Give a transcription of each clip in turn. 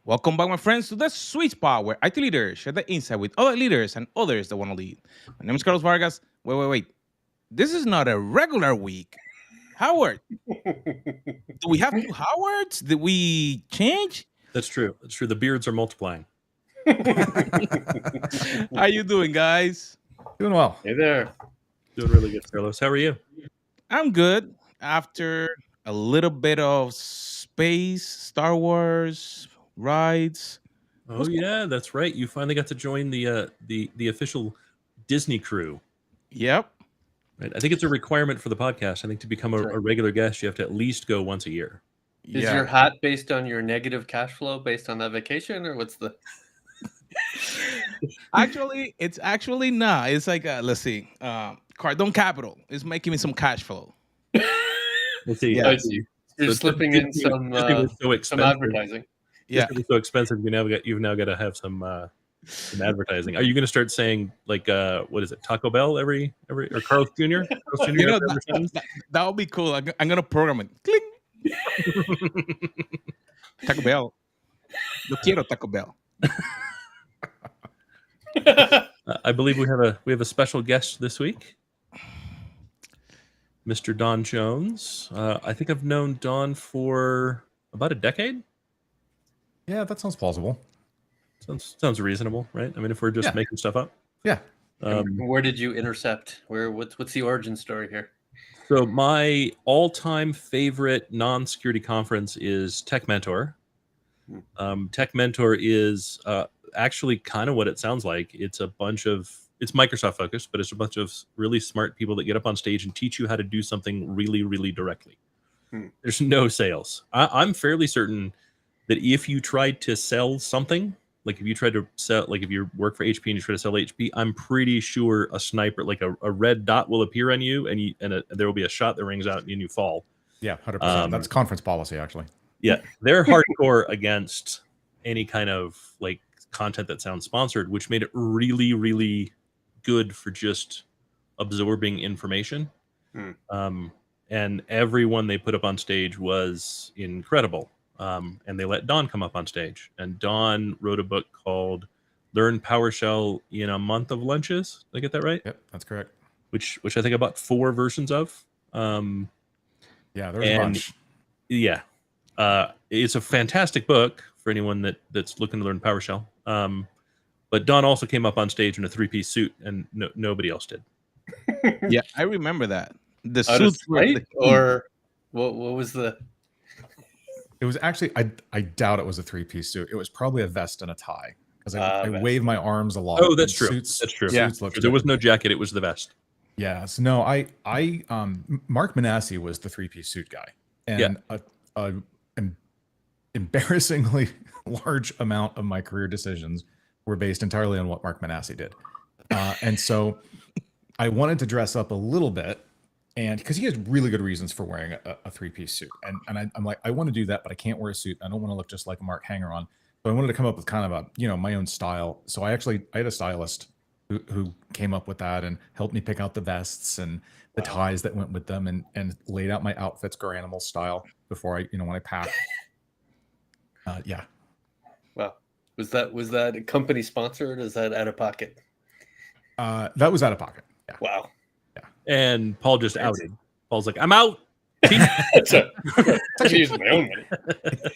Welcome back, my friends, to the sweet spot where IT leaders share the insight with other leaders and others that want to lead. My name is Carlos Vargas. Wait. This is not a regular week. Howard, do we have two Howards? Did we change? That's true. That's true. The beards are multiplying. How you doing, guys? Doing well. Hey there. Doing really good, Carlos. How are you? I'm good. After a little bit of space, Star Wars rides. Oh yeah, that's right. You finally got to join the official Disney crew. Yep. Right. I think it's a requirement for the podcast. I think to become a regular guest, you have to at least go once a year. Is your hat based on your negative cash flow based on that vacation, or what's the? Actually, it's actually not. It's like let's see, Cardone Capital is making me some cash flow. Let's see. Yeah. You're So slipping in Disney was so some expensive. advertising. Yeah. Disney was so expensive. You've now got to have some advertising. Are you going to start saying like what is it, Taco Bell every or Carl's Jr.? Carl's Jr. You know, every sentence? that would be cool. I'm gonna program it. Cling. Taco Bell. Yo quiero Taco Bell. I believe we have a special guest this week, Mr. Don Jones. I think I've known Don for about a decade. Yeah, that sounds plausible. Sounds reasonable, right? I mean, if we're just making stuff up. Yeah. Where did you intercept? What's the origin story here? So my all-time favorite non-security conference is Tech Mentor. Tech Mentor is actually kind of what it sounds like. It's Microsoft focused, but it's a bunch of really smart people that get up on stage and teach you how to do something really, really directly. There's no sales. I'm fairly certain that if you tried to sell something, like if you tried to sell, like if you work for HP and you try to sell HP, I'm pretty sure a sniper, like a red dot will appear on you, and there will be a shot that rings out and you fall. Yeah, 100%. That's conference policy, actually. Yeah, they're hardcore against any kind of like content that sounds sponsored, which made it really, really good for just absorbing information. And everyone they put up on stage was incredible. And they let Don come up on stage. And Don wrote a book called Learn PowerShell in a Month of Lunches. Did I get that right? Yep, that's correct. Which I think I bought 4 versions of. Yeah, there's a bunch. Yeah. It's a fantastic book for anyone that's looking to learn PowerShell. But Don also came up on stage in a 3-piece suit, and nobody else did. Yeah, I remember that. The Out of suits were spite, or what was the? It was actually, I doubt it was a 3-piece suit. It was probably a vest and a tie, because I wave my arms a lot. Oh, that's true. That's true. Yeah. There was no jacket. It was the vest. Yeah. So no, Mark Manassi was the 3-piece suit guy, and an embarrassingly large amount of my career decisions were based entirely on what Mark Manassi did. And so I wanted to dress up a little bit, and because he has really good reasons for wearing a 3-piece suit. And I'm like, I want to do that, but I can't wear a suit. I don't want to look just like a Mark hanger-on. So I wanted to come up with kind of my own style. So I had a stylist who came up with that and helped me pick out the vests and the ties that went with them, and laid out my outfits Go Animal style before when I packed. Yeah. Wow. Was that company sponsored, or is that out of pocket? That was out of pocket. Yeah. Wow. And Paul just outed. Paul's like, I'm out. I'm using my own money.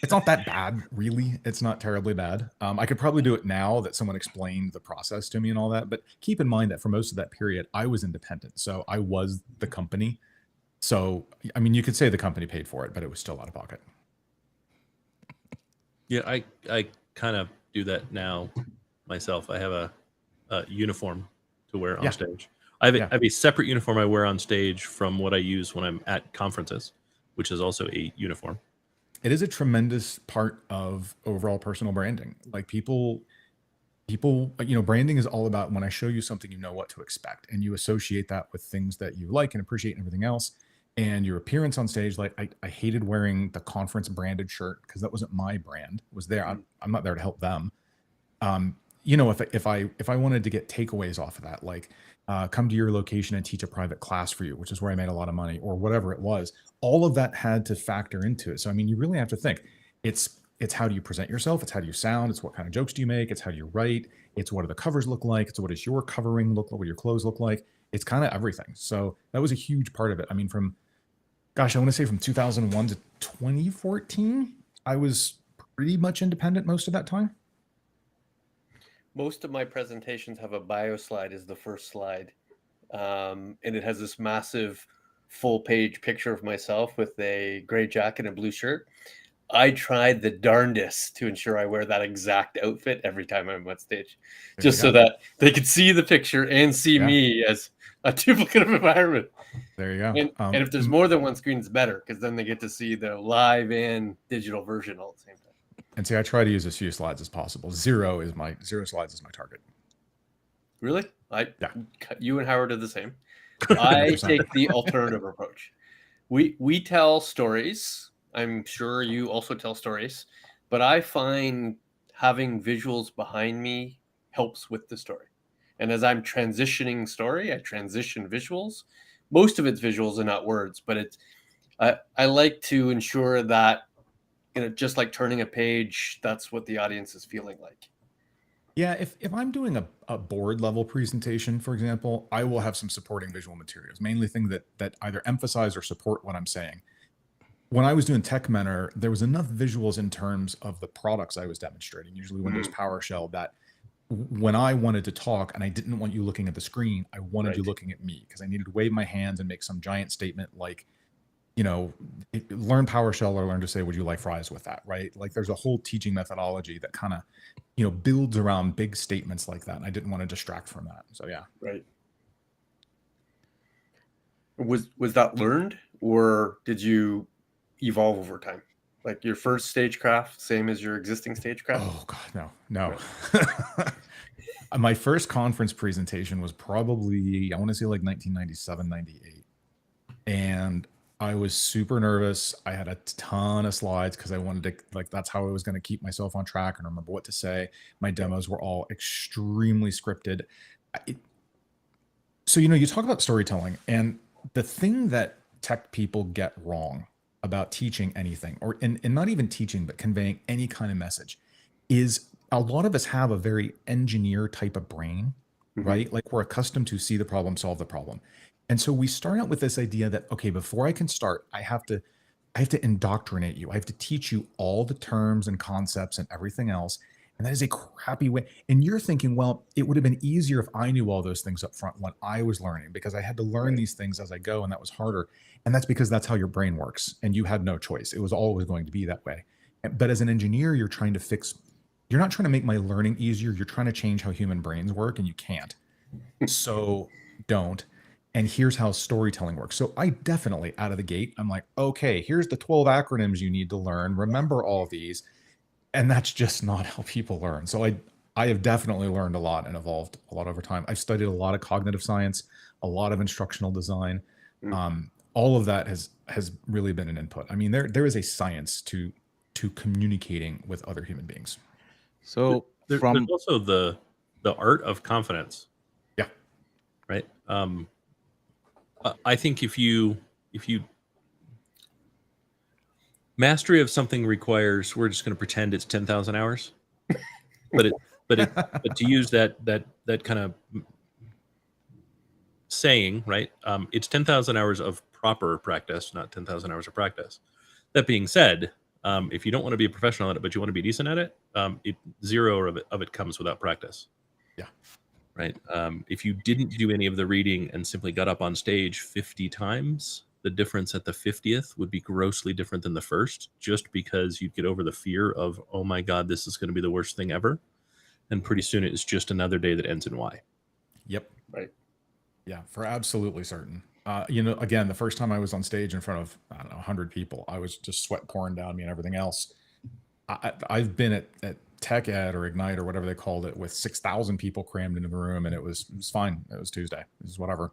It's not that bad, really. It's not terribly bad. I could probably do it now that someone explained the process to me and all that. But keep in mind that for most of that period, I was independent. So I was the company. So, I mean, you could say the company paid for it, but it was still out of pocket. Yeah, I kind of do that now myself. I have a uniform to wear on stage. I have a separate uniform I wear on stage from what I use when I'm at conferences, which is also a uniform. It is a tremendous part of overall personal branding. Like people, branding is all about when I show you something, you know what to expect, and you associate that with things that you like and appreciate and everything else. And your appearance on stage, like I hated wearing the conference branded shirt because that wasn't my brand. It was there. I'm not there to help them. If I wanted to get takeaways off of that, like come to your location and teach a private class for you, which is where I made a lot of money, or whatever it was, all of that had to factor into it. So I mean, you really have to think. It's it's how do you present yourself? It's how do you sound? It's what kind of jokes do you make? It's how do you write? It's what do the covers look like? It's what does your covering look like? What do your clothes look like? It's kind of everything. So that was a huge part of it. I mean, I want to say from 2001 to 2014, I was pretty much independent most of that time. Most of my presentations have a bio slide as the first slide. And it has this massive full page picture of myself with a gray jacket and blue shirt. I tried the darndest to ensure I wear that exact outfit every time I'm on stage, just so that they could see the picture and see me as a duplicative environment. There you go. And if there's more than one screen, it's better because then they get to see the live and digital version all at the same time. And see, I try to use as few slides as possible. Zero slides is my target. Really? You and Howard are the same. 100%. I take the alternative approach. We tell stories. I'm sure you also tell stories, but I find having visuals behind me helps with the story. And as I'm transitioning story, I transition visuals. Most of it's visuals and not words, but I like to ensure that, just like turning a page, that's what the audience is feeling like. Yeah, if I'm doing a board level presentation, for example, I will have some supporting visual materials, mainly things that either emphasize or support what I'm saying. When I was doing Tech Mentor, there was enough visuals in terms of the products I was demonstrating, usually Windows PowerShell, that when I wanted to talk and I didn't want you looking at the screen, I wanted you looking at me because I needed to wave my hands and make some giant statement like, learn PowerShell or learn to say, would you like fries with that, right? Like there's a whole teaching methodology that kind of, builds around big statements like that. And I didn't want to distract from that. So yeah. Right. Was that learned or did you evolve over time? Like your first stagecraft, same as your existing stagecraft? Oh God, no. Right. My first conference presentation was probably, I want to say like 1997, 98. And I was super nervous. I had a ton of slides because I wanted to, that's how I was going to keep myself on track and remember what to say. My demos were all extremely scripted. So, you talk about storytelling, and the thing that tech people get wrong about teaching anything, and not even teaching, but conveying any kind of message, is a lot of us have a very engineer type of brain, right? Like we're accustomed to see the problem, solve the problem. And so we start out with this idea that, okay, before I can start, I have to indoctrinate you. I have to teach you all the terms and concepts and everything else. And that is a crappy way. And you're thinking, well, it would have been easier if I knew all those things up front when I was learning, because I had to learn these things as I go, and that was harder. And that's because that's how your brain works. And you had no choice. It was always going to be that way. But as an engineer, you're trying to you're not trying to make my learning easier. You're trying to change how human brains work, and you can't. So don't. And here's how storytelling works. So I definitely, out of the gate, I'm like, okay, here's the 12 acronyms you need to learn. Remember all of these. And that's just not how people learn. So I have definitely learned a lot and evolved a lot over time. I've studied a lot of cognitive science, a lot of instructional design. All of that has really been an input. I mean, there is a science to communicating with other human beings. So there's also the art of confidence. Yeah. Right. I think if you mastery of something requires, we're just going to pretend it's 10,000 hours, but to use that kind of saying, right? It's 10,000 hours of proper practice, not 10,000 hours of practice. That being said, if you don't want to be a professional at it, but you want to be decent at it, zero of it comes without practice. Yeah. Right. If you didn't do any of the reading and simply got up on stage 50 times, the difference at the 50th would be grossly different than the first, just because you'd get over the fear of, oh my God, this is going to be the worst thing ever. And pretty soon it's just another day that ends in Y. Yep. Right. Yeah, for absolutely certain. Again, the first time I was on stage in front of, 100 people, I was just sweat pouring down me and everything else. I've been at Tech Ed or Ignite or whatever they called it with 6,000 people crammed into the room, and it was fine. It was Tuesday. It was whatever.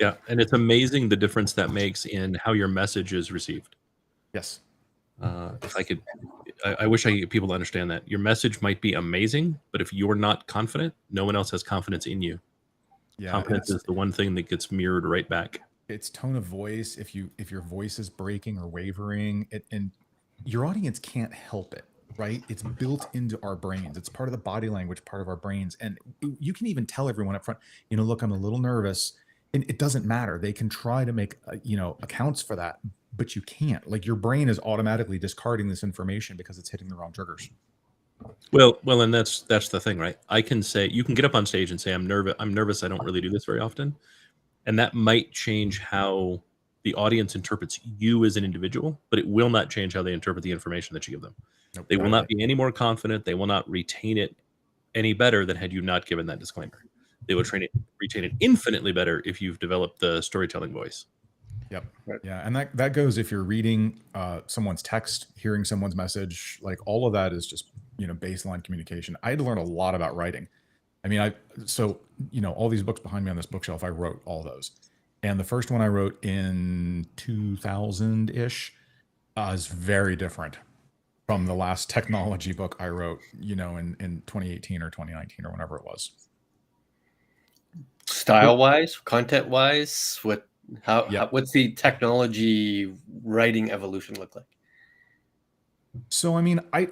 Yeah, and it's amazing the difference that makes in how your message is received. Yes. If I could, I wish I could get people to understand that your message might be amazing, but if you're not confident, no one else has confidence in you. Yeah, confidence is the one thing that gets mirrored right back. It's tone of voice. If your voice is breaking or wavering, and your audience can't help it, right? It's built into our brains. It's part of the body language, part of our brains. And you can even tell everyone up front, look, I'm a little nervous. And it doesn't matter. They can try to make, accounts for that, but you can't. Like, your brain is automatically discarding this information because it's hitting the wrong triggers. Well, and that's the thing, right? I can say, you can get up on stage and say, I'm nervous. I don't really do this very often. And that might change how the audience interprets you as an individual, but it will not change how they interpret the information that you give them. Nope. They will not be any more confident. They will not retain it any better than had you not given that disclaimer. They will retain it infinitely better if you've developed the storytelling voice. Yep. Right. Yeah. And that goes if you're reading someone's text, hearing someone's message, like all of that is just, baseline communication. I had to learn a lot about writing. I mean, all these books behind me on this bookshelf, I wrote all those. And the first one I wrote in 2000-ish is very different from the last technology book I wrote, in 2018 or 2019 or whenever it was. Style-wise, content-wise, what's the technology writing evolution look like? So, I mean, I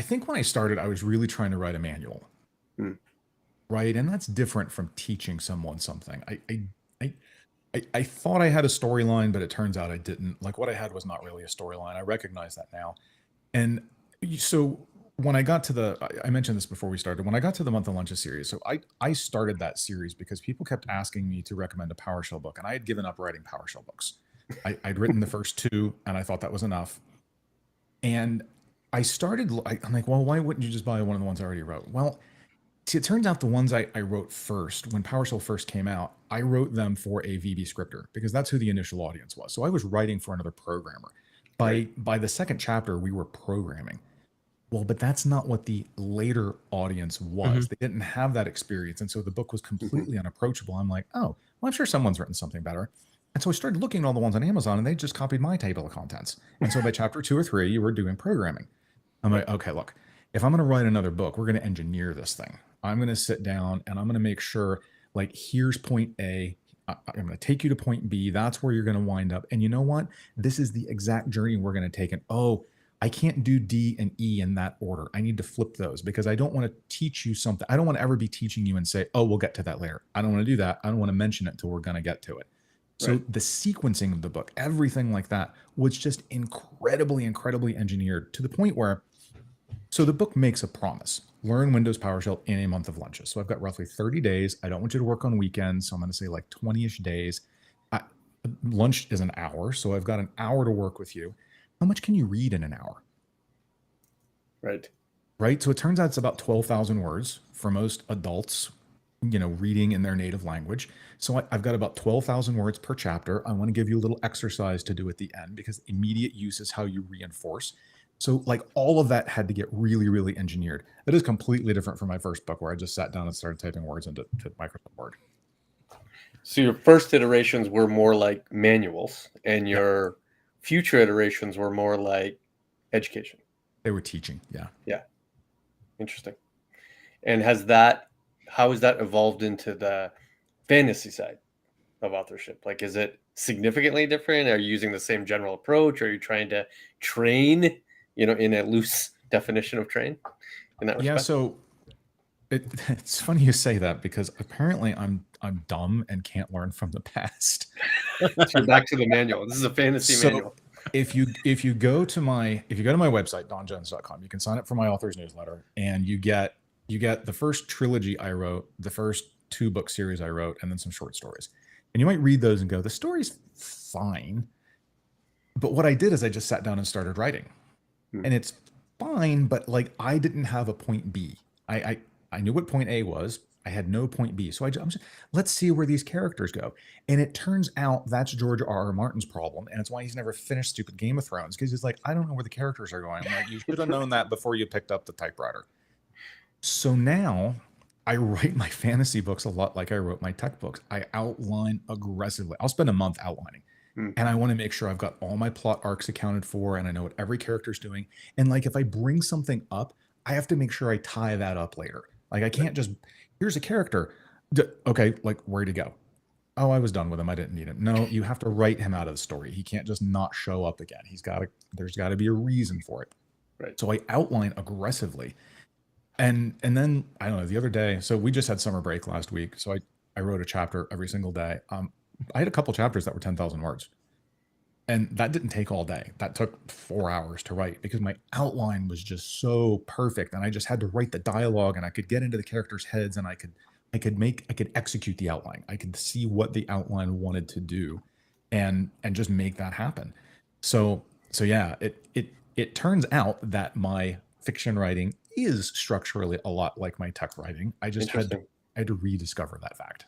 think when I started, I was really trying to write a manual, right? And that's different from teaching someone something. I thought I had a storyline, but it turns out I didn't. Like, what I had was not really a storyline. I recognize that now. And so when I got to I mentioned this before we started, when I got to the Month of Lunches series, so I started that series because people kept asking me to recommend a PowerShell book, and I had given up writing PowerShell books. I'd written the first two, and I thought that was enough. And I started, I'm like, well, why wouldn't you just buy one of the ones I already wrote? Well, it turns out the ones I wrote first, when PowerShell first came out, I wrote them for a VB scripter because that's who the initial audience was. So I was writing for another programmer. By the second chapter, we were programming. Well, but that's not what the later audience was. They didn't have that experience. And so the book was completely unapproachable. I'm like, oh, well, I'm sure someone's written something better. And so I started looking at all the ones on Amazon, and they just copied my table of contents. And so by chapter 2 or 3, you were doing programming. I'm like, okay, look, if I'm going to write another book, we're going to engineer this thing. I'm going to sit down and I'm going to make sure, like, here's point A. I'm going to take you to point B. That's where you're going to wind up. And you know what? This is the exact journey we're going to take. And I can't do D and E in that order. I need to flip those because I don't want to teach you something. I don't want to ever be teaching you and say, oh, we'll get to that later. I don't want to do that. I don't want to mention it until we're going to get to it. So the sequencing of the book, everything like that was just incredibly, incredibly engineered to the point where, so the book makes a promise: learn Windows PowerShell in a month of lunches. So I've got roughly 30 days. I don't want you to work on weekends. So I'm going to say like 20-ish days. Lunch is an hour. So I've got an hour to work with you. How much can you read in an hour? Right. So it turns out it's about 12,000 words for most adults, reading in their native language. So I've got about 12,000 words per chapter. I want to give you a little exercise to do at the end because immediate use is how you reinforce. So like all of that had to get really, really engineered. That is completely different from my first book where I just sat down and started typing words into Microsoft Word. So your first iterations were more like manuals, and your future iterations were more like education. They were teaching. Yeah. Interesting. And how has that evolved into the fantasy side of authorship? Like, is it significantly different? Are you using the same general approach? Are you trying to train, in a loose definition of train in that respect? Yeah. So it's funny you say that because apparently I'm dumb and can't learn from the past. So you're back to the manual. This is a fantasy manual. If you go to my website, donjones.com, you can sign up for my author's newsletter, and you get the first trilogy I wrote, the first 2 book series I wrote, and then some short stories. And you might read those and go, the story's fine. But what I did is I just sat down and started writing. And it's fine, but like I didn't have a point B. I knew what point A was. I had no point B. So I'm just, let's see where these characters go. And it turns out that's George R.R. Martin's problem. And it's why he's never finished stupid Game of Thrones, because he's like, I don't know where the characters are going. I'm like, you should have known that before you picked up the typewriter. So now I write my fantasy books a lot like I wrote my tech books. I outline aggressively. I'll spend a month outlining. And I want to make sure I've got all my plot arcs accounted for, and I know what every character's doing. And like, if I bring something up, I have to make sure I tie that up later. Like, I can't just, here's a character. Okay, like, where to go? oh, I was done with him. I didn't need him. No, you have to write him out of the story. He can't just not show up again. There's got to be a reason for it. Right. So I outline aggressively. And then I don't know, the other day, so we just had summer break last week. So I wrote a chapter every single day. I had a couple chapters that were 10,000 words. And that didn't take all day. That took 4 hours to write because my outline was just so perfect. And I just had to write the dialogue, and I could get into the characters' heads, and I could execute the outline. I could see what the outline wanted to do and just make that happen. So yeah, it turns out that my fiction writing is structurally a lot like my tech writing. I just had to rediscover that fact.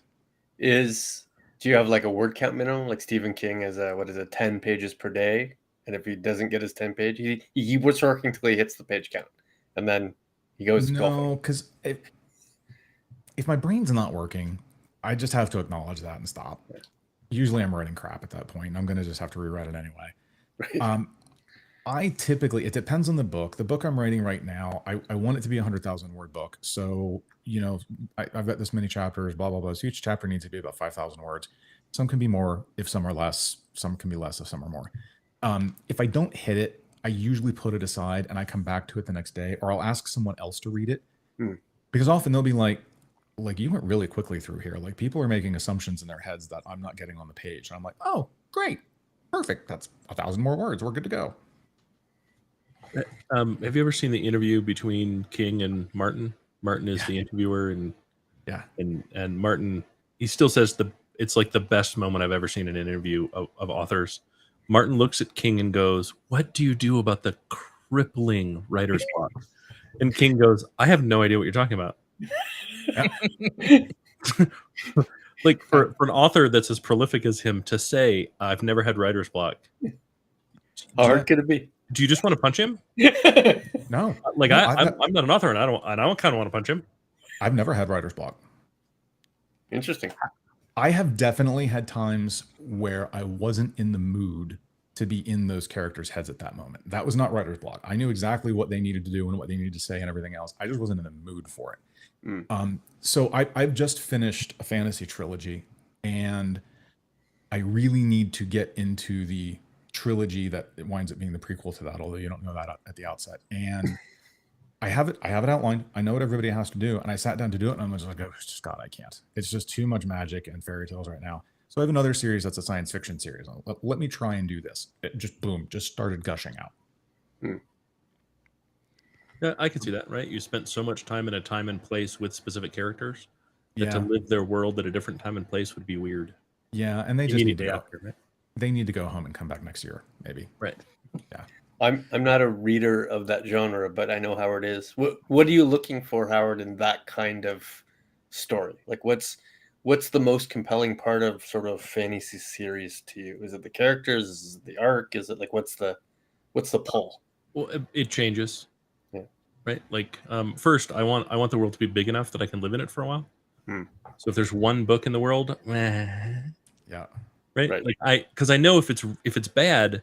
Do you have like a word count minimum? Like Stephen King has 10 pages per day, and if he doesn't get his 10 page, he was working till he hits the page count, and then he goes golfing. No, because if my brain's not working, I just have to acknowledge that and stop. Yeah. Usually I'm writing crap at that point. I'm going to just have to rewrite it anyway. Right. I typically, it depends on the book. The book I'm writing right now, I want it to be a 100,000 word book. So, I've got this many chapters, blah, blah, blah. So each chapter needs to be about 5,000 words. Some can be more if some are less. Some can be less if some are more. If I don't hit it, I usually put it aside and I come back to it the next day, or I'll ask someone else to read it. Because often they'll be like, you went really quickly through here. Like, people are making assumptions in their heads that I'm not getting on the page. And I'm like, oh, great. Perfect. That's 1,000 more words. We're good to go. Have you ever seen the interview between King and Martin? Martin is the interviewer, and Martin, he still says it's like the best moment I've ever seen in an interview of authors. Martin looks at King and goes, "What do you do about the crippling writer's block?" And King goes, "I have no idea what you're talking about." Like for an author that's as prolific as him to say, "I've never had writer's block." How hard could it be? Do you just want to punch him? No. Like, I'm not an author, and I don't kind of want to punch him. I've never had writer's block. Interesting. I have definitely had times where I wasn't in the mood to be in those characters' heads at that moment. That was not writer's block. I knew exactly what they needed to do and what they needed to say and everything else. I just wasn't in the mood for it. So I've just finished a fantasy trilogy, and I really need to get into the trilogy that it winds up being the prequel to that, although you don't know that at the outset. And I have it outlined. I know what everybody has to do. And I sat down to do it, and I'm just like, oh, God, I can't. It's just too much magic and fairy tales right now. So I have another series that's a science fiction series. Let me try and do this. It just started gushing out. Yeah, I can see that, right? You spent so much time in a time and place with specific characters that to live their world at a different time and place would be weird. Yeah, and they just need to go. Right? They need to go home and come back next year, maybe. Right. Yeah. I'm not a reader of that genre, but I know Howard is. What are you looking for, Howard, in that kind of story? Like, what's the most compelling part of sort of fantasy series to you? Is it the characters? Is it the arc? Is it like what's the pull? Well, it changes. Yeah. Right. Like, first, I want the world to be big enough that I can live in it for a while. So if there's one book in the world, yeah. Right. Like because I know if it's bad,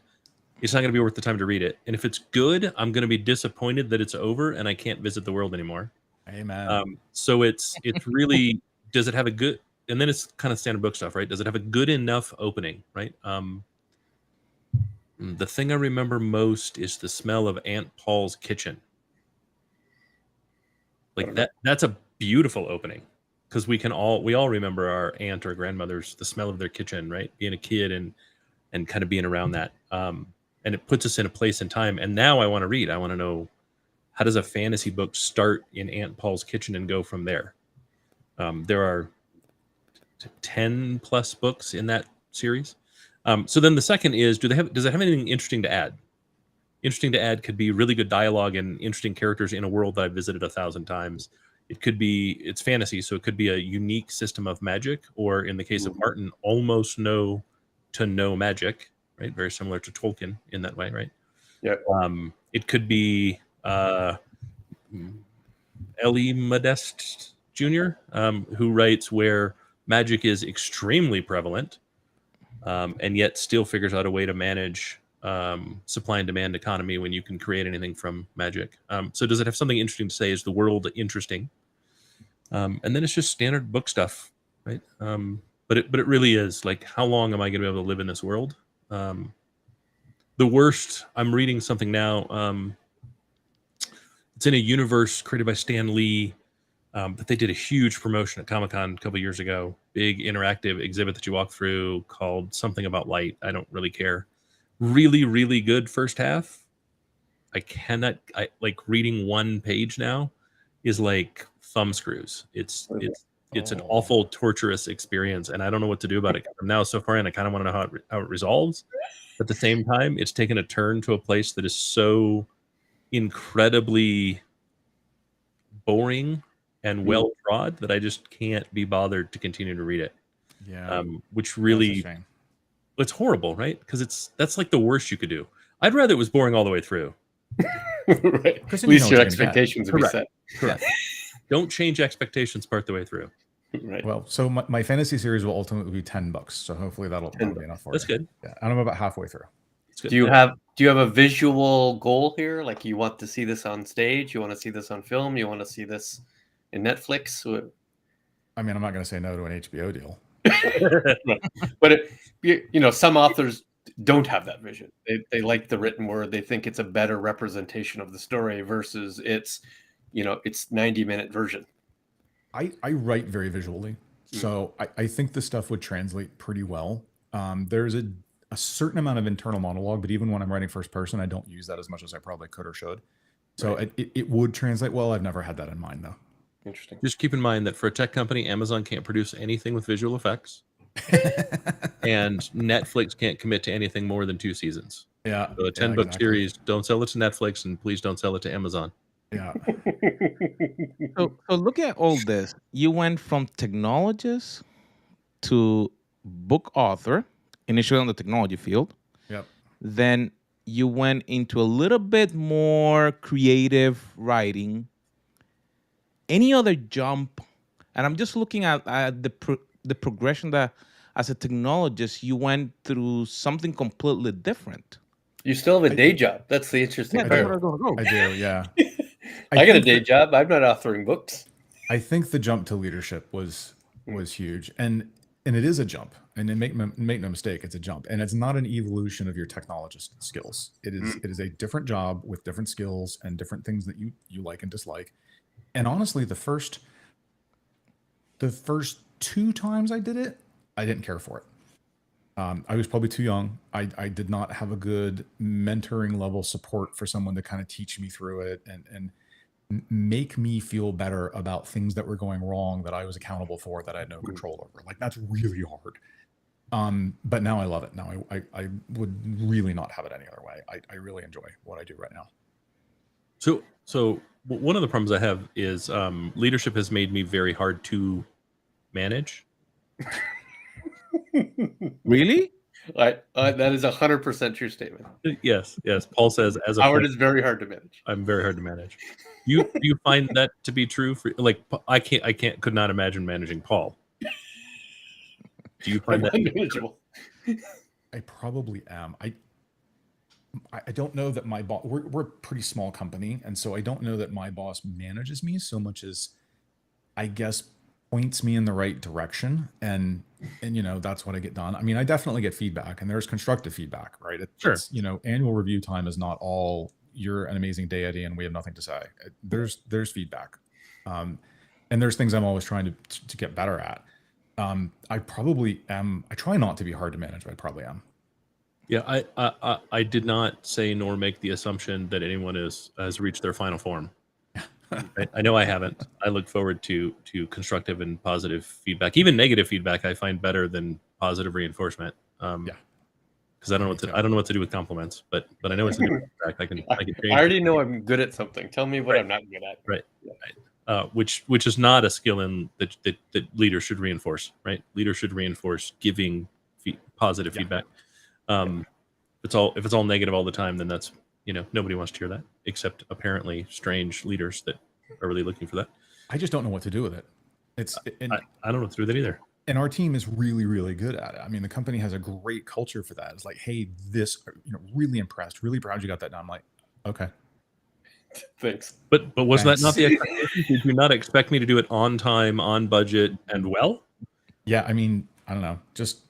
it's not going to be worth the time to read it. And if it's good, I'm going to be disappointed that it's over and I can't visit the world anymore. Amen. So it's really, does it have a good, and then it's kind of standard book stuff, right? Does it have a good enough opening, right? The thing I remember most is the smell of Aunt Paul's kitchen. Like that's a beautiful opening, because we all remember our aunt or grandmothers, the smell of their kitchen, right? Being a kid and kind of being around that. And it puts us in a place and time. And now I want to read. I want to know, how does a fantasy book start in Aunt Paul's kitchen and go from there? There are 10 plus books in that series. So then the second is, does it have anything interesting to add? Interesting to add could be really good dialogue and interesting characters in a world that I've visited 1,000 times. It could be, it's fantasy, so it could be a unique system of magic, or in the case of Martin, almost no magic, right? Very similar to Tolkien in that way, right? Yeah. It could be Elie Modeste Jr., who writes where magic is extremely prevalent, and yet still figures out a way to manage supply and demand economy when you can create anything from magic. So does it have something interesting to say? Is the world interesting? And then it's just standard book stuff, right? but it really is like, how long am I going to be able to live in this world? The worst. I'm reading something now. It's in a universe created by Stan Lee. But they did a huge promotion at Comic-Con a couple years ago. Big interactive exhibit that you walk through called something about light. I don't really care. Really, really good first half. I like reading one page now is like thumb screws. It's an awful, torturous experience, and I don't know what to do about it. I'm now so far in, I kind of want to know how it resolves. At the same time, it's taken a turn to a place that is so incredibly boring and well trod that I just can't be bothered to continue to read it. Yeah. Which really, it's horrible, right? Because that's like the worst you could do. I'd rather it was boring all the way through. Right. At least your expectations would be set. Correct. Don't change expectations part the way through. Right. Well, so my fantasy series will ultimately be 10 books. So hopefully that'll be enough for you. That's good. Yeah, and I'm about halfway through. Do you have a visual goal here? Like, you want to see this on stage? You want to see this on film? You want to see this in Netflix? I mean, I'm not going to say no to an HBO deal. But some authors don't have that vision. They like the written word. They think it's a better representation of the story versus its 90-minute version. I write very visually, so I think the stuff would translate pretty well. There's a certain amount of internal monologue, but even when I'm writing first person, I don't use that as much as I probably could or should. So right. it would translate well. I've never had that in mind, though. Interesting. Just keep in mind that for a tech company, Amazon can't produce anything with visual effects. And Netflix can't commit to anything more than 2 seasons. Yeah. So a 10-book series, don't sell it to Netflix, and please don't sell it to Amazon. Yeah. So look at all this. You went from technologist to book author, initially on the technology field. Yep. Then you went into a little bit more creative writing. Any other jump? And I'm just looking at the progression that, as a technologist, you went through something completely different. You still have a day job. That's the interesting part. That's where I was going to go. I do, yeah. I got a day job. I'm not authoring books. I think the jump to leadership was huge, and it is a jump. And make no mistake, it's a jump, and it's not an evolution of your technologist skills. It is a different job with different skills and different things that you like and dislike. And honestly, the first 2 times I did it, I didn't care for it. I was probably too young. I did not have a good mentoring level support for someone to kind of teach me through it and make me feel better about things that were going wrong that I was accountable for, that I had no control over. Like, that's really hard. But now I love it. Now I would really not have it any other way. I really enjoy what I do right now. So one of the problems I have is leadership has made me very hard to manage. Really? That is 100% true statement. Yes. Paul says, as a Howard is very hard to manage. I'm very hard to manage. You find that to be true? For like, I could not imagine managing Paul. Do you find that unmanageable? I probably am. I don't know that my boss. We're a pretty small company, and so I don't know that my boss manages me so much as, I guess, points me in the right direction, and that's what I get done. I mean, I definitely get feedback, and there's constructive feedback, right? Sure. It's, annual review time is not all you're an amazing deity and we have nothing to say. There's feedback, and there's things I'm always trying to get better at. I probably am. I try not to be hard to manage, but I probably am. Yeah, I did not say nor make the assumption that anyone has reached their final form. I know I haven't. I look forward to constructive and positive feedback. Even negative feedback I find better than positive reinforcement. Because I don't know what to do with compliments, but I know it's a good feedback. I can change. I already know I'm good at something. Tell me what I'm not good at. Right. Which is not a skill in that leaders should reinforce. Right. Leaders should reinforce giving positive feedback. If it's all negative all the time, then that's nobody wants to hear that, except apparently strange leaders that are really looking for that. I just don't know what to do with it. I don't know what to do with it either. And our team is really, really good at it. I mean, the company has a great culture for that. It's like, hey, really impressed, really proud you got that done. I'm like, okay. Thanks. But was that not the expectation? Did you not expect me to do it on time, on budget, and well? Yeah, I mean, I don't know. Just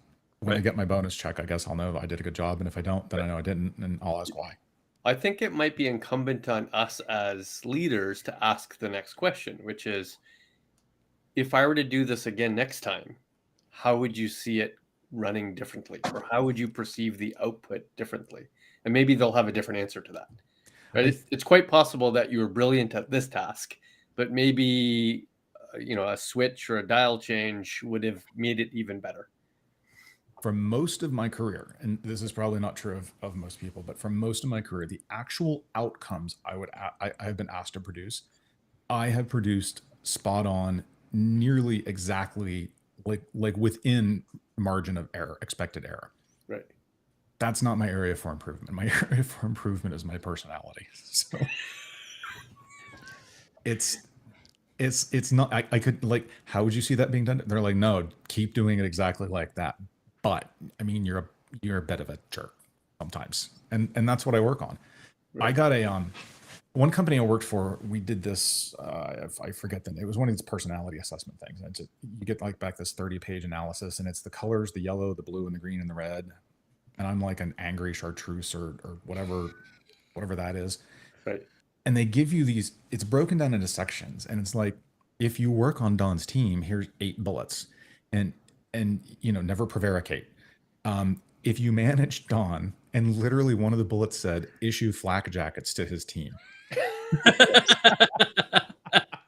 when I Right. get my bonus check, I guess I'll know I did a good job. And if I don't, then I know I didn't, and I'll ask why. I think it might be incumbent on us as leaders to ask the next question, which is, if I were to do this again next time, how would you see it running differently? Or how would you perceive the output differently? And maybe they'll have a different answer to that. Right? It's quite possible that you were brilliant at this task, but maybe a switch or a dial change would have made it even better. For most of my career, and this is probably not true of most people, but for most of my career, the actual outcomes I have been asked to produce, I have produced spot on, nearly exactly like within margin of error, expected error. Right. That's not my area for improvement. My area for improvement is my personality. So it's not, I could, like, how would you see that being done? They're like, no, keep doing it exactly like that. But I mean, you're a bit of a jerk sometimes. And that's what I work on. Right. I got one company I worked for, we did this, I forget it was one of these personality assessment things. And you get like back this 30-page analysis, and it's the colors, the yellow, the blue, and the green, and the red. And I'm like an angry chartreuse or whatever that is. Right. And they give you these, it's broken down into sections. And it's like, if you work on Don's team, here's 8 bullets. And never prevaricate. If you manage Don, and literally one of the bullets said, issue flak jackets to his team.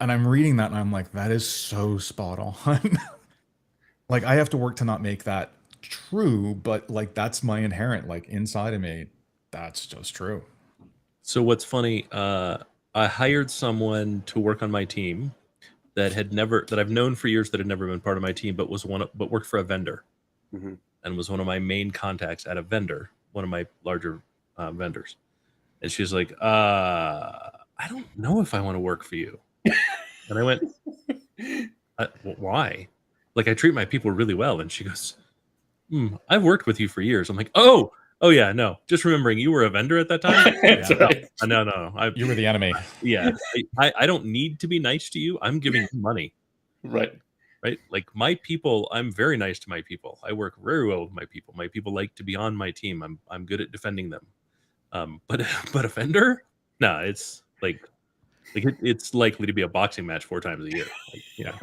And I'm reading that and I'm like, that is so spot on. Like, I have to work to not make that true, but like, that's my inherent, like, inside of me, that's just true. So what's funny, I hired someone to work on my team that I've known for years, that had never been part of my team, but worked for a vendor. Mm-hmm. And was one of my main contacts at a vendor, one of my larger vendors. And she's like, I don't know if I want to work for you. And I went, why? Like, I treat my people really well. And she goes, I've worked with you for years. I'm like, oh yeah, no. Just remembering you were a vendor at that time. That's right. No. You were the enemy. Yeah. I don't need to be nice to you. I'm giving you money. Right. Right? Like, my people, I'm very nice to my people. I work very well with my people. My people like to be on my team. I'm good at defending them. But a vendor? No, it's like it's likely to be a boxing match 4 times a year. Like, yeah.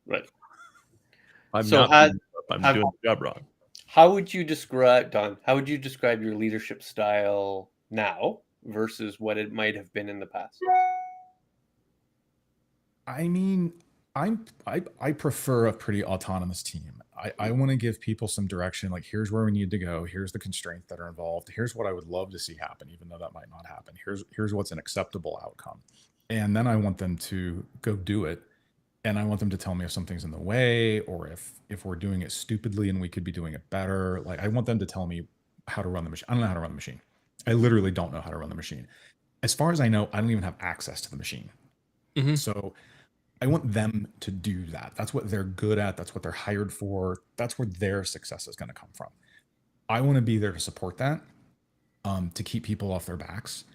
Right. I'm So doing the job wrong. How would you describe, Don? How would you describe your leadership style now versus what it might have been in the past? I mean, I prefer a pretty autonomous team. I want to give people some direction. Like, here's where we need to go. Here's the constraints that are involved. Here's what I would love to see happen, even though that might not happen. Here's what's an acceptable outcome. And then I want them to go do it. And I want them to tell me if something's in the way, or if we're doing it stupidly and we could be doing it better. Like, I want them to tell me how to run the machine. I don't know how to run the machine. I literally don't know how to run the machine. As far as I know, I don't even have access to the machine. Mm-hmm. So I want them to do that. That's what they're good at. That's what they're hired for. That's where their success is going to come from. I want to be there to support that, to keep people off their backs.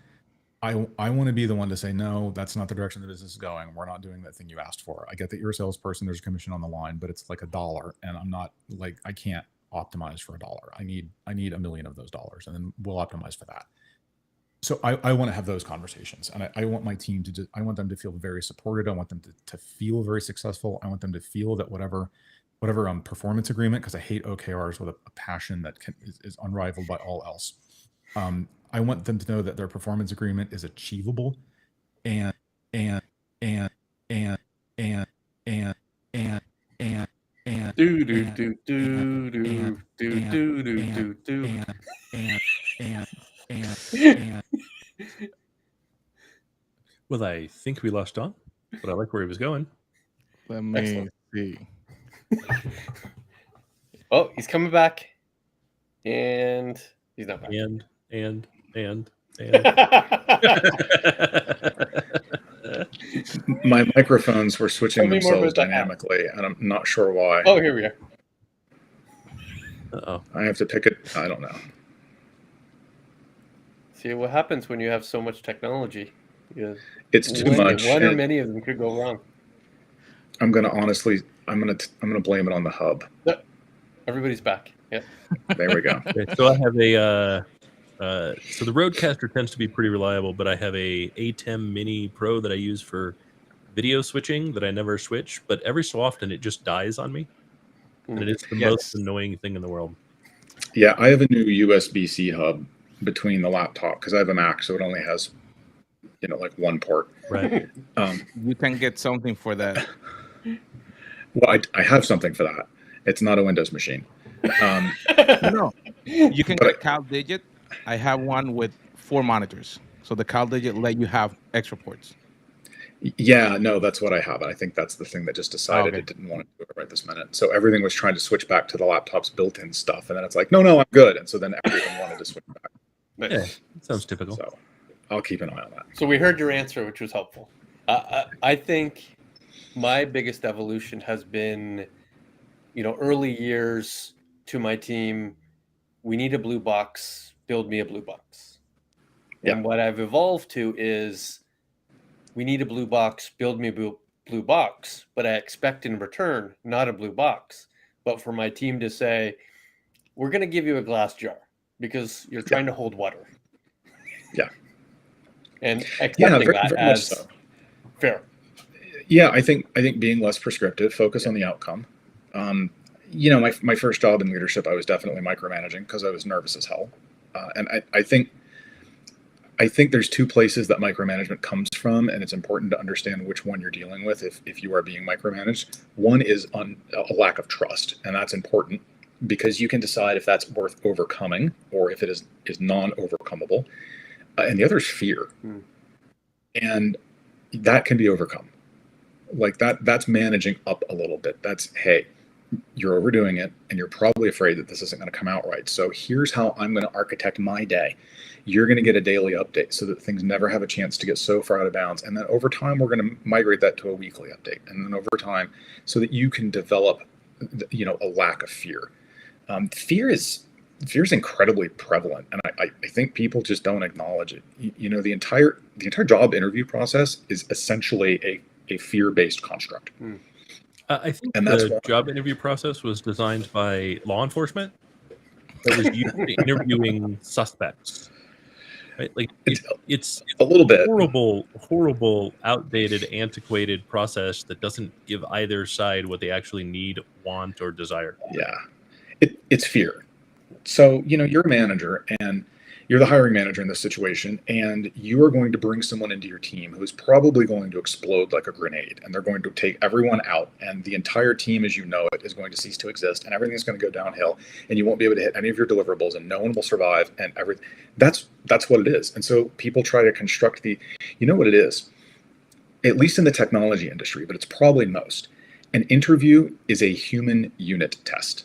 I want to be the one to say, no, that's not the direction the business is going. We're not doing that thing you asked for. I get that you're a salesperson. There's a commission on the line, but it's like $1, and I'm not, like, I can't optimize for $1. I need $1 million of those dollars, and then we'll optimize for that. So I want to have those conversations, and I want my team to I want them to feel very supported. I want them to feel very successful. I want them to feel that whatever performance agreement, because I hate OKRs with a passion that is unrivaled by all else. I want them to know that their performance agreement is achievable, and Well, I think we lost Don, but I like where he was going. Let me see. Oh, he's coming back, and he's not back. And my microphones were switching themselves dynamically, and I'm not sure why. Oh, here we are. Uh-oh. I have to pick it. I don't know. See what happens when you have so much technology. It's too much. One or many of them could go wrong. I'm going to honestly, I'm gonna blame it on the hub. Everybody's back. Yeah. There we go. Okay, so I have a so the Rodecaster tends to be pretty reliable, but I have a ATEM Mini Pro that I use for video switching that I never switch, but every so often it just dies on me, and it is the most Yes. annoying thing in the world. Yeah, I have a new USB-C hub between the laptop because I have a Mac, so it only has, like one port. Right. You can get something for that. Well, I have something for that. It's not a Windows machine. No, you can But get CalDigit. I have one with 4 monitors, so the CalDigit let you have extra ports. Yeah, no, that's what I have. I think that's the thing that just decided Okay. it didn't want to do it right this minute. So everything was trying to switch back to the laptop's built-in stuff, and then it's like, no, I'm good. And so then everything wanted to switch back. Nice. Yeah, sounds typical. So I'll keep an eye on that. So we heard your answer, which was helpful. I think my biggest evolution has been, early years to my team. We need a blue box. Build me a blue box. Yeah. And what I've evolved to is, we need a blue box. Build me a blue box. But I expect in return not a blue box, but for my team to say, we're going to give you a glass jar because you're trying to hold water. Yeah. And accepting Yeah, very that much as so. fair. Yeah, I think being less prescriptive, focus on the outcome. My first job in leadership, I was definitely micromanaging because I was nervous as hell. And I think there's two places that micromanagement comes from, and it's important to understand which one you're dealing with if you are being micromanaged. One is on a lack of trust, and that's important because you can decide if that's worth overcoming or if it is non-overcomable. And the other is fear. And that can be overcome. Like that's managing up a little bit. That's, hey, you're overdoing it and you're probably afraid that this isn't going to come out right. So here's how I'm going to architect my day. You're going to get a daily update so that things never have a chance to get so far out of bounds. And then over time, we're going to migrate that to a weekly update. And then over time, so that you can develop, a lack of fear. Fear is incredibly prevalent. And I think people just don't acknowledge it. The entire job interview process is essentially a fear-based construct. I think And that's the why- job interview process was designed by law enforcement that was used for interviewing suspects. Right? Like it's a little bit horrible, outdated, antiquated process that doesn't give either side what they actually need, want, or desire. Yeah, it's fear. So you're a manager and you're the hiring manager in this situation, and you are going to bring someone into your team who is probably going to explode like a grenade, and they're going to take everyone out, and the entire team as you know it is going to cease to exist, and everything's going to go downhill, and you won't be able to hit any of your deliverables, and no one will survive, and everything. That's what it is. And so people try to construct what it is, at least in the technology industry, but it's probably most. An interview is a human unit test.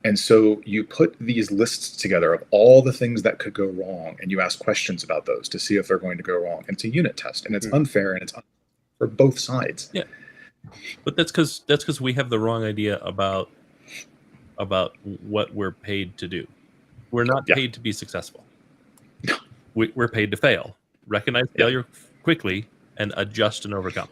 And so you put these lists together of all the things that could go wrong, and you ask questions about those to see if they're going to go wrong. And it's a unit test, and it's unfair, and it's for both sides. Yeah, but that's because we have the wrong idea about what we're paid to do. We're not paid to be successful. We're paid to fail, recognize failure quickly, and adjust and overcome.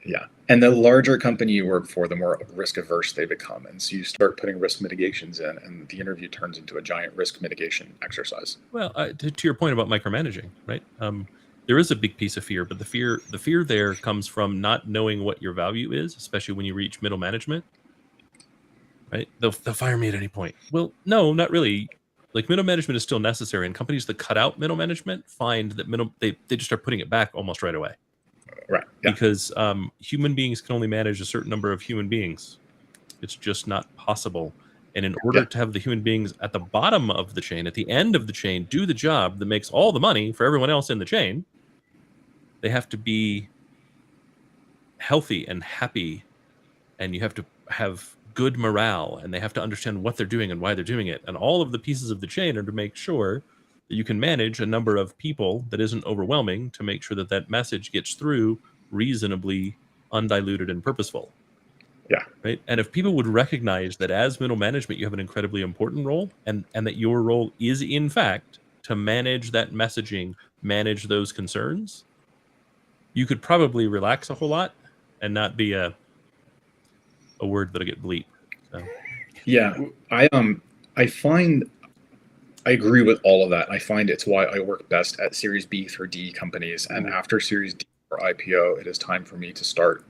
Yeah. And the larger company you work for, the more risk averse they become. And so you start putting risk mitigations in, and the interview turns into a giant risk mitigation exercise. Well, to your point about micromanaging, right? There is a big piece of fear, but the fear there comes from not knowing what your value is, especially when you reach middle management. Right? They'll fire me at any point. Well, no, not really. Like, middle management is still necessary, and companies that cut out middle management find that they just start putting it back almost right away. Right. Yeah. Because human beings can only manage a certain number of human beings. It's just not possible. And in order to have the human beings at the bottom of the chain, at the end of the chain, do the job that makes all the money for everyone else in the chain, they have to be healthy and happy, and you have to have good morale, and they have to understand what they're doing and why they're doing it. And all of the pieces of the chain are to make sure that you can manage a number of people that isn't overwhelming, to make sure that that message gets through reasonably undiluted and purposeful. Yeah. Right. And if people would recognize that as middle management, you have an incredibly important role, and that your role is in fact to manage that messaging, manage those concerns, you could probably relax a whole lot and not be a a word that'll get bleeped. So. Yeah, I find I agree with all of that. I find it's why I work best at Series B through D companies, and after Series D or IPO, it is time for me to start,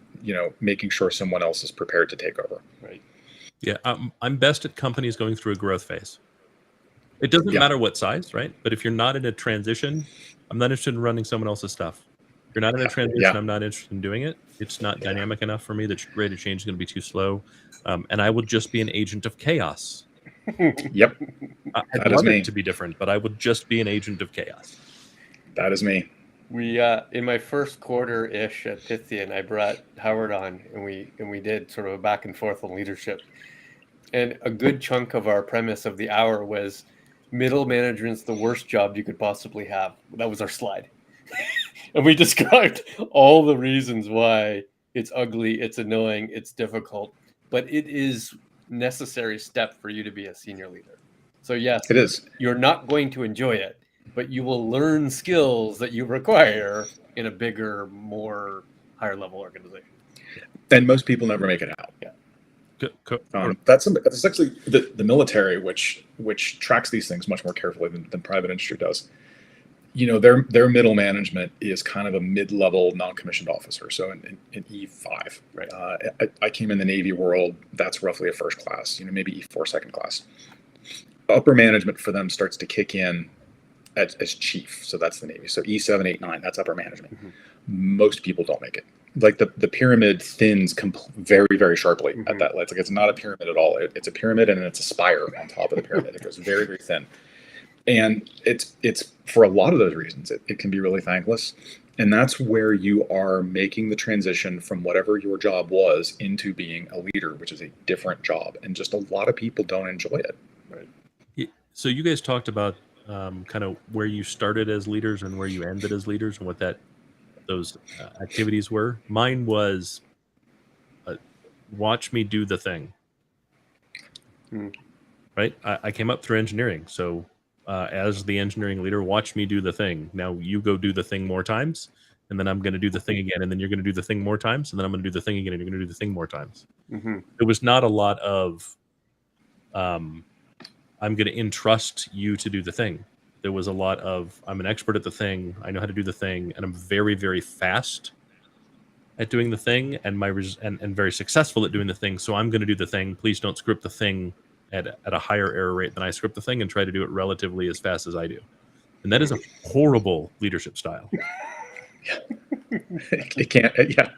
making sure someone else is prepared to take over. Right. Yeah, I'm best at companies going through a growth phase. It doesn't matter what size, right? But if you're not in a transition, I'm not interested in running someone else's stuff. If you're not in a transition, I'm not interested in doing it. It's not dynamic enough for me. The rate of change is going to be too slow. And I will just be an agent of chaos. Yep. I'd love it to be different, but I would just be an agent of chaos. That is me. We in my first quarter-ish at Pythian, I brought Howard on, and we did sort of a back and forth on leadership. And a good chunk of our premise of the hour was middle management's the worst job you could possibly have. That was our slide. And we described all the reasons why it's ugly, it's annoying, it's difficult, but it is necessary step for you to be a senior leader. So yes, it is. You're not going to enjoy it, but you will learn skills that you require in a bigger, more higher level organization. And most people never make it out. Yeah. That's actually the military, which tracks these things much more carefully than private industry does. Their middle management is kind of a mid-level non-commissioned officer. So in E5, right. I came in the Navy world. That's roughly a first class. Maybe E4 second class. Upper management for them starts to kick in as chief. So that's the Navy. So E7, 8, 9. That's upper management. Mm-hmm. Most people don't make it. Like the pyramid thins very, very sharply at that. It's like it's not a pyramid at all. It's a pyramid and it's a spire on top of the pyramid. It goes very, very thin. And it's for a lot of those reasons, it can be really thankless. And that's where you are making the transition from whatever your job was into being a leader, which is a different job. And just a lot of people don't enjoy it. Right. So you guys talked about kind of where you started as leaders and where you ended as leaders and what those activities were. Mine was watch me do the thing. Right? I came up through engineering. So as the engineering leader, watch me do the thing. Now you go do the thing more times, and then I'm going to do the thing again, and then you're going to do the thing more times, and then I'm going to do the thing again, and you're going to do the thing more times. It was not a lot of I'm going to entrust you to do the thing. There was a lot of I'm an expert at the thing. I know how to do the thing, and I'm very, very fast at doing the thing, and and very successful at doing the thing. So I'm going to do the thing. Please don't script the thing at a higher error rate than I script the thing, and try to do it relatively as fast as I do. And that is a horrible leadership style. It can't. Yeah,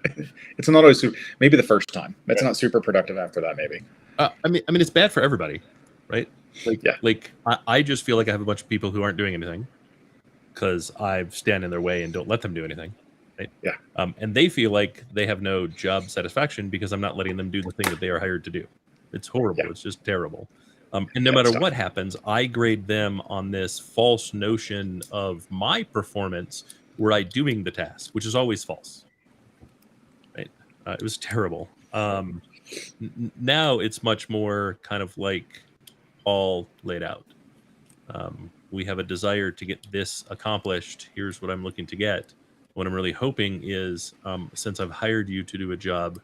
it's not always super. Maybe the first time. It's not super productive after that. Maybe. I mean, it's bad for everybody, right? Like, I just feel like I have a bunch of people who aren't doing anything because I stand in their way and don't let them do anything. Right? Yeah. And they feel like they have no job satisfaction because I'm not letting them do the thing that they are hired to do. It's horrible. Yeah. It's just terrible. And no matter what happens, I grade them on this false notion of my performance were I doing the task, which is always false. Right? It was terrible. Now it's much more kind of like all laid out. We have a desire to get this accomplished. Here's what I'm looking to get. What I'm really hoping is, since I've hired you to do a job,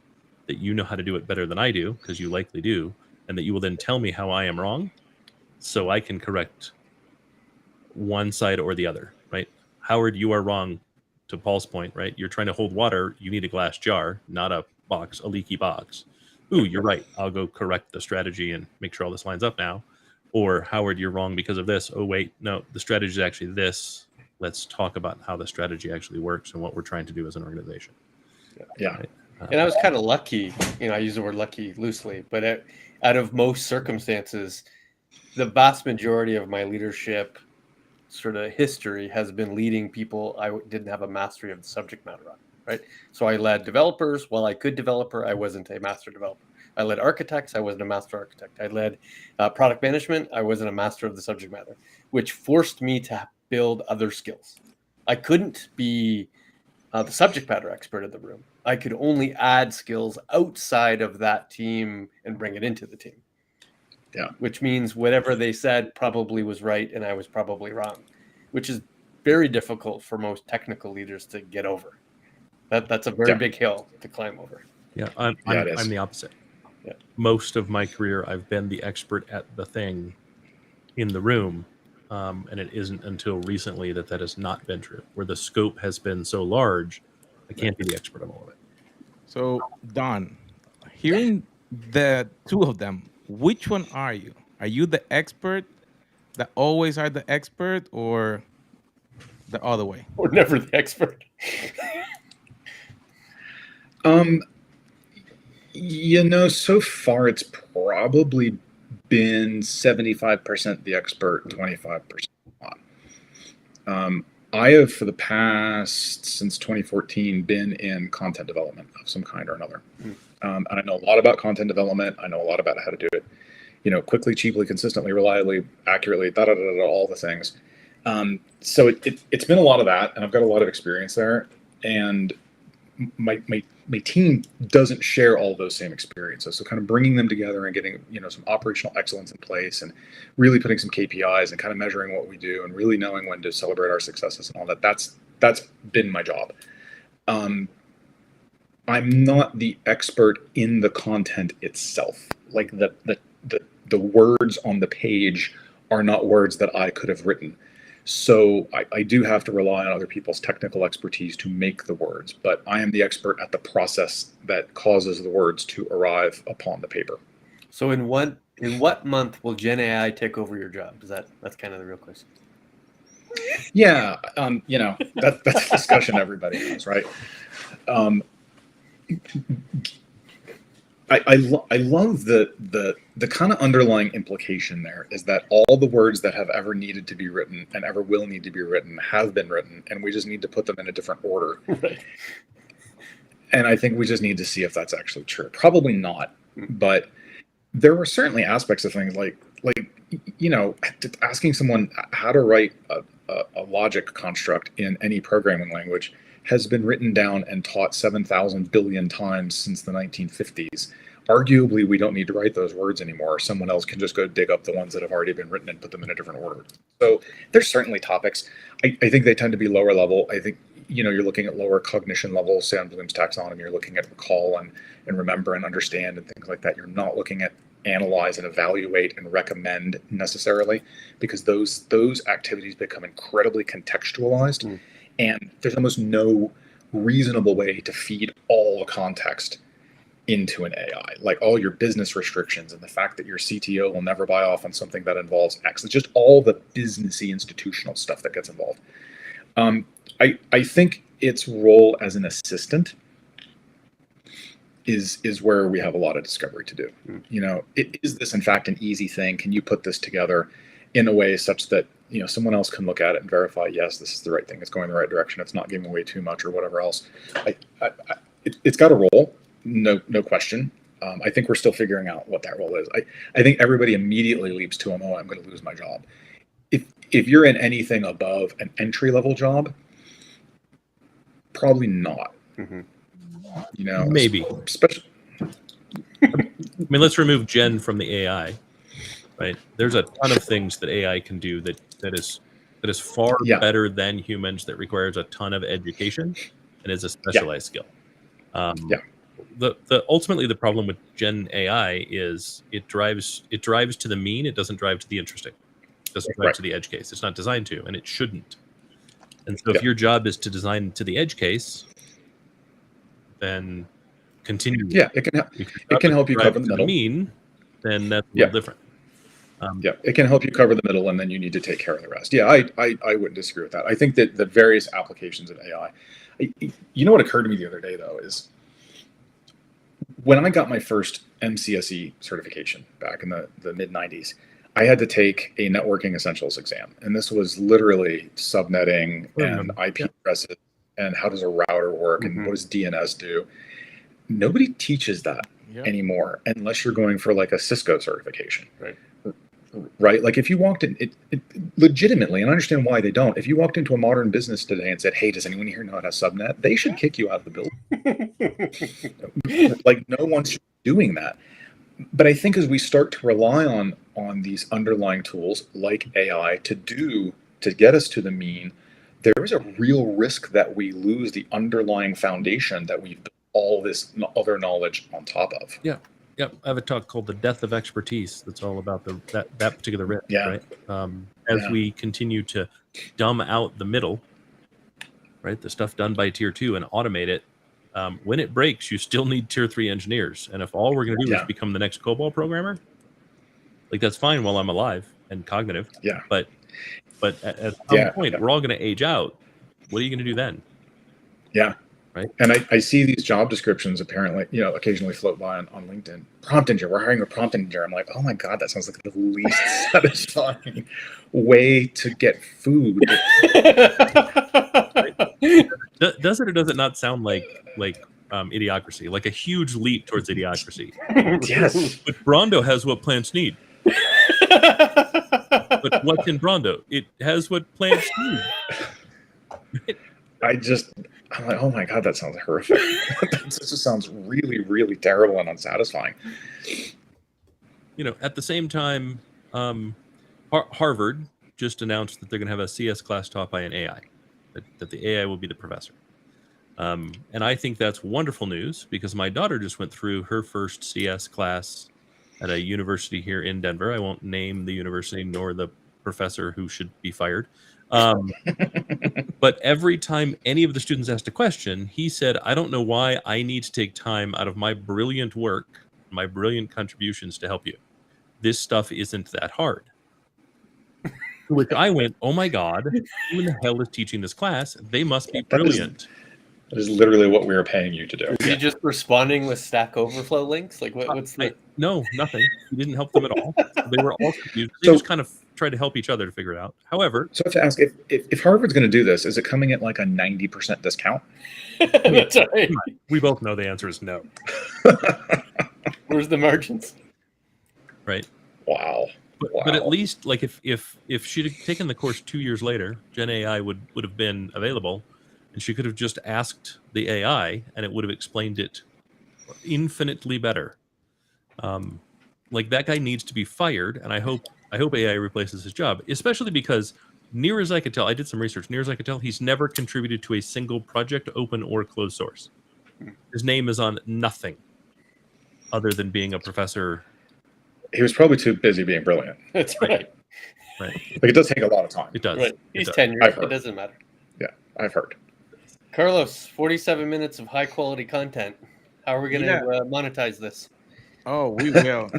that you know how to do it better than I do, because you likely do, and that you will then tell me how I am wrong, so I can correct one side or the other, right? Howard, you are wrong, to Paul's point, right? You're trying to hold water. You need a glass jar, not a leaky box. Ooh, you're right. I'll go correct the strategy and make sure all this lines up now. Or Howard, you're wrong because of this. Oh, wait, no, the strategy is actually this. Let's talk about how the strategy actually works and what we're trying to do as an organization. Yeah. Right? And I was kind of lucky, I use the word lucky loosely, but out of most circumstances, the vast majority of my leadership sort of history has been leading people I didn't have a mastery of the subject matter on, right? So I led developers. While I could developer, I wasn't a master developer. I led architects. I wasn't a master architect. I led product management. I wasn't a master of the subject matter, which forced me to build other skills. I couldn't be the subject matter expert in the room. I could only add skills outside of that team and bring it into the team. Yeah. Which means whatever they said probably was right and I was probably wrong, which is very difficult for most technical leaders to get over. That's a very big hill to climb over. Yeah, I'm the opposite. most of my career, I've been the expert at the thing in the room. And it isn't until recently that has not been true, where the scope has been so large, I can't be the expert on all of it. So, Don, hearing the two of them, which one are you? Are you the expert that always are the expert, or the other way? We're never the expert. So far it's probably been 75% the expert, 25% not. I have, for the past, since 2014, been in content development of some kind or another. And I know a lot about content development. I know a lot about how to do it, quickly, cheaply, consistently, reliably, accurately, all the things. So it's been a lot of that, and I've got a lot of experience there. And my team doesn't share all those same experiences. So kind of bringing them together and getting, some operational excellence in place, and really putting some KPIs and kind of measuring what we do, and really knowing when to celebrate our successes and all that. That's been my job. I'm not the expert in the content itself. Like the words on the page are not words that I could have written. So I do have to rely on other people's technical expertise to make the words, but I am the expert at the process that causes the words to arrive upon the paper. So in what month will Gen AI take over your job? That's kind of the real question. Yeah, that's a discussion everybody has, right? I love the kind of underlying implication there is that all the words that have ever needed to be written and ever will need to be written have been written, and we just need to put them in a different order. Right. And I think we just need to see if that's actually true. Probably not, but there were certainly aspects of things like asking someone how to write a logic construct in any programming language has been written down and taught 7,000 billion times since the 1950s. Arguably, we don't need to write those words anymore. Someone else can just go dig up the ones that have already been written and put them in a different order. So there's certainly topics. I think they tend to be lower level. I think, you're looking at lower cognition levels, say on Bloom's taxonomy, you're looking at recall and remember and understand and things like that. You're not looking at analyze and evaluate and recommend necessarily, because those activities become incredibly contextualized. And there's almost no reasonable way to feed all the context into an AI, like all your business restrictions and the fact that your CTO will never buy off on something that involves X. It's just all the businessy institutional stuff that gets involved. I think its role as an assistant is where we have a lot of discovery to do. Is this in fact an easy thing? Can you put this together in a way such that someone else can look at it and verify, yes, this is the right thing, it's going in the right direction, it's not giving away too much or whatever else. It's got a role, no question. I think we're still figuring out what that role is. I think everybody immediately leaps to I'm going to lose my job. If you're in anything above an entry level job, probably not. Maybe. Especially. Let's remove Jen from the AI. Right. There's a ton of things that AI can do that is far better than humans, that requires a ton of education and is a specialized skill. Ultimately the problem with Gen AI is it drives to the mean. It doesn't drive to the interesting. It doesn't drive to the edge case. It's not designed to, and it shouldn't. And so if your job is to design to the edge case, then continue. Yeah, it can help you cover the middle. Mean, then that's a little different. It can help you cover the middle, and then you need to take care of the rest. Yeah, I wouldn't disagree with that. I think that the various applications of AI, what occurred to me the other day though is when I got my first MCSE certification back in the mid 90s, I had to take a networking essentials exam, and this was literally subnetting and IP addresses and how does a router work and what does DNS do. Nobody teaches that anymore unless you're going for like a Cisco certification. Right? Like if you walked in, it legitimately, and I understand why they don't, if you walked into a modern business today and said, hey, does anyone here know how to subnet? They should kick you out of the building. Like no one's doing that. But I think as we start to rely on these underlying tools like AI to get us to the mean, there is a real risk that we lose the underlying foundation that we've built all this other knowledge on top of. Yeah. Yep, I have a talk called "The Death of Expertise." That's all about that particular risk, Yeah. right? As Yeah. we continue to dumb out the middle, right, the stuff done by tier 2 and automate it, when it breaks, you still need tier 3 engineers. And if all we're going to do is Yeah. become the next COBOL programmer, like that's fine while I'm alive and cognitive. Yeah. But at some Yeah. point, we're all going to age out. What are you going to do then? Yeah. Right. And I see these job descriptions apparently, occasionally float by on LinkedIn. Prompt engineer. We're hiring a prompt engineer. I'm like, oh my God, that sounds like the least satisfying way to get food. Does it or does it not sound like idiocracy? Like a huge leap towards idiocracy. Yes. But Brondo has what plants need. But what's in Brondo? It has what plants need. I'm like, oh my God, that sounds horrific. This just sounds really, really terrible and unsatisfying. At the same time, Harvard just announced that they're going to have a CS class taught by an AI, that the AI will be the professor. And I think that's wonderful news because my daughter just went through her first CS class at a university here in Denver. I won't name the university nor the professor who should be fired. But every time any of the students asked a question, he said, I don't know why I need to take time out of my brilliant work, my brilliant contributions to help you. This stuff isn't that hard. To which I went, oh my God, who in the hell is teaching this class? They must be brilliant. That is literally what we were paying you to do. Are you just responding with Stack Overflow links? Like what's the... No, nothing. He didn't help them at all. They were all confused. They just kind of tried to help each other to figure it out. However, so I have to ask, if Harvard's going to do this, is it coming at like a 90% discount? That's right. We both know the answer is no. Where's the margins? Right. Wow. But at least, like, if she'd have taken the course 2 years later, Gen AI would have been available, and she could have just asked the AI, and it would have explained it infinitely better. Like, that guy needs to be fired, and I hope AI replaces his job, especially because, near as I could tell, I did some research, near as I could tell, he's never contributed to a single project, open or closed source. His name is on nothing other than being a professor. He was probably too busy being brilliant. That's right. Right. Like, it does take a lot of time. It does. Right. He's does. tenured. It doesn't matter. Yeah, I've heard. Carlos, 47 minutes of high quality content. How are we going to monetize this? Oh, we will.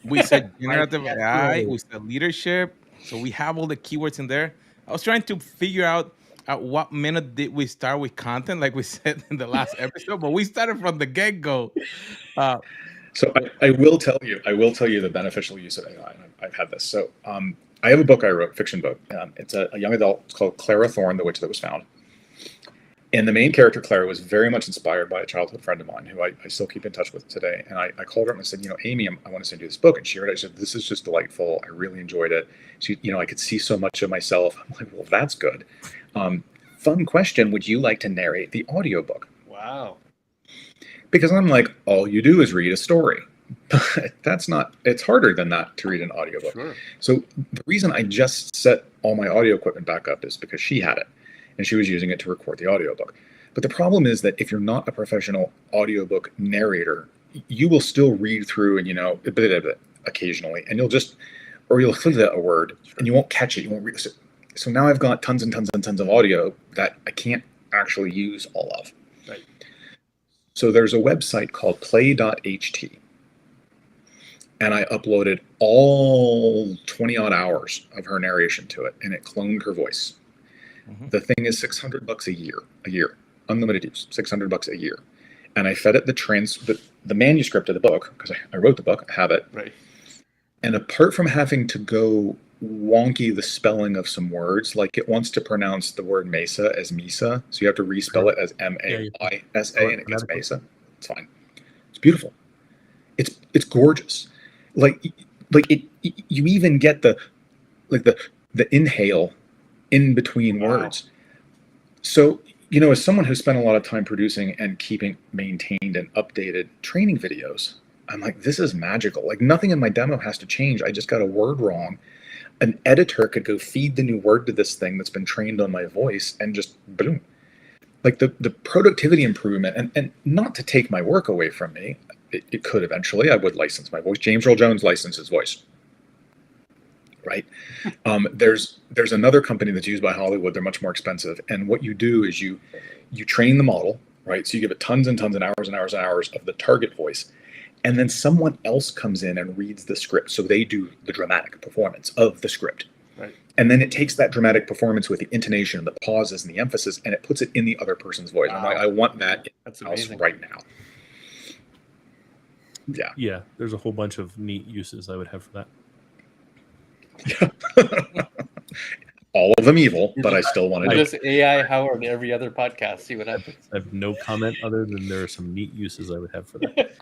We said generative AI, we said leadership. So we have all the keywords in there. I was trying to figure out at what minute did we start with content, like we said in the last episode, but we started from the get-go. So I will tell you the beneficial use of AI. I've had this. So I have a book I wrote, fiction book. It's a young adult. It's called Clara Thorne, The Witch That Was Found. And the main character, Clara, was very much inspired by a childhood friend of mine who I still keep in touch with today. And I called her up and I said, Amy, I want to send you this book. And she read it. She said, this is just delightful. I really enjoyed it. She, I could see so much of myself. I'm like, well, that's good. Fun question. Would you like to narrate the audiobook? Wow. Because I'm like, all you do is read a story. It's harder than that to read an audiobook. Sure. So the reason I just set all my audio equipment back up is because she had it and she was using it to record the audiobook. But the problem is that if you're not a professional audiobook narrator, you will still read through and, occasionally, and you'll look at a word and you won't catch it. You won't read. So now I've got tons and tons and tons of audio that I can't actually use all of. Right. So there's a website called play.ht. And I uploaded all 20 odd hours of her narration to it, and it cloned her voice. Mm-hmm. The thing is $600 a year, unlimited use, $600 a year. And I fed it the manuscript of the book, because I wrote the book, I have it. Right. And apart from having to go wonky the spelling of some words, like it wants to pronounce the word mesa as Mesa, so you have to respell it as M-A-I-S-A, and it gets Mesa. It's fine. It's beautiful. It's gorgeous. Like you even get the inhale in between words. So, as someone who's spent a lot of time producing and keeping maintained and updated training videos, I'm like, this is magical. Like, nothing in my demo has to change. I just got a word wrong. An editor could go feed the new word to this thing that's been trained on my voice and just boom. Like the productivity improvement, and not to take my work away from me, it could eventually. I would license my voice. James Earl Jones licensed his voice. Right. There's another company that's used by Hollywood. They're much more expensive. And what you do is you train the model, right? So you give it tons and tons and hours and hours and hours of the target voice. And then someone else comes in and reads the script. So they do the dramatic performance of the script. Right. And then it takes that dramatic performance with the intonation, the pauses, and the emphasis, and it puts it in the other person's voice. Wow. I'm like, I want that That's in house amazing. right now. Yeah. Yeah, there's a whole bunch of neat uses I would have for that. All of them evil, but I still want to do it. Just AI Howard every other podcast. See what happens. I have no comment other than there are some neat uses I would have for that.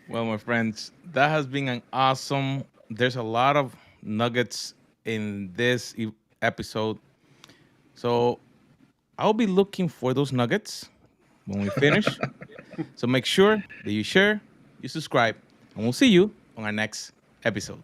Well, my friends, that has been an awesome. There's a lot of nuggets in this episode. So I'll be looking for those nuggets when we finish. So make sure that you share, you subscribe, and we'll see you on our next episode.